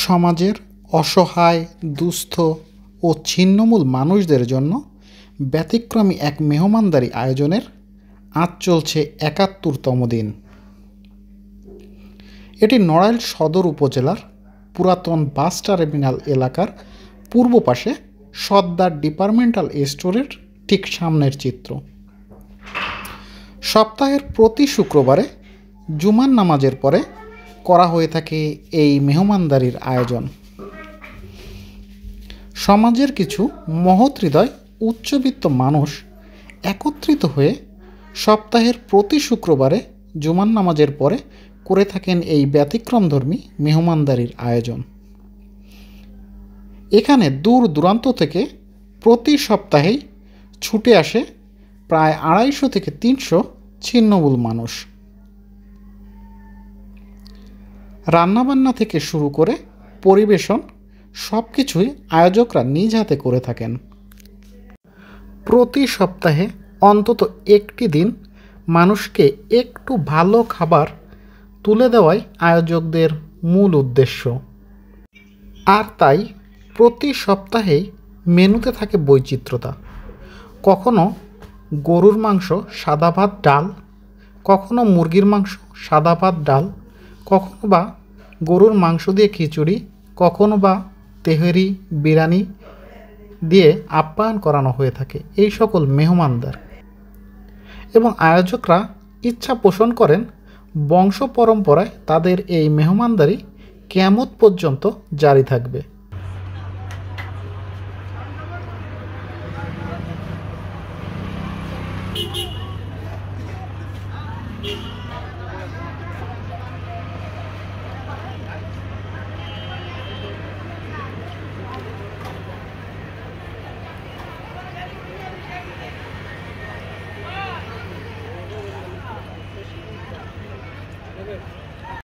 সমাজের অসহায়, দুস্থ ও ছিন্নমূল মানুষদের জন্য ব্যতিক্রমী এক মেহমানদারি আয়োজনের আজ চলছে ৭১তম দিন। এটি নড়াইল সদর উপজেলার পুরাতন বাস টার্মিনাল এলাকার পূর্ব পাশে সর্দার ডিপার্টমেন্টাল স্টোরের ঠিক সামনের চিত্র। সপ্তাহের প্রতি শুক্রবারে জুমার নামাজের পরে করা হয়ে থাকে এই মেহমানদারির আয়োজন। সমাজের কিছু মহৎ হৃদয় উচ্চবিত্ত মানুষ একত্রিত হয়ে সপ্তাহের প্রতি শুক্রবারে জুমার নামাজের পরে করে থাকেন এই ব্যতিক্রমধর্মী মেহমানদারির আয়োজন। এখানে দূর দূরান্ত থেকে প্রতি সপ্তাহেই ছুটে আসে প্রায় ২৫০ থেকে ৩০০ ছিন্নমূল মানুষ। রান্নাবান্না থেকে শুরু করে পরিবেশন সব কিছুই আয়োজকরা নিজ হাতে করে থাকেন। প্রতি সপ্তাহে অন্তত একটি দিন মানুষকে একটু ভালো খাবার তুলে দেওয়াই আয়োজকদের মূল উদ্দেশ্য। আর তাই প্রতি সপ্তাহেই মেনুতে থাকে বৈচিত্র্যতা। কখনো গরুর মাংস, সাদা ভাত, ডাল, কখনো মুরগির মাংস, সাদা ভাত, ডাল, কখনো বা গরুর মাংস দিয়ে খিচুড়ি, কখনো বা তেহেরি, বিরিয়ানি দিয়ে আপ্যায়ন করানো হয়ে থাকে এই সকল মেহমানদের। এবং আয়োজকরা ইচ্ছা পোষণ করেন বংশ পরম্পরায় তাদের এই মেহমানদারি কিয়ামত পর্যন্ত জারি থাকবে।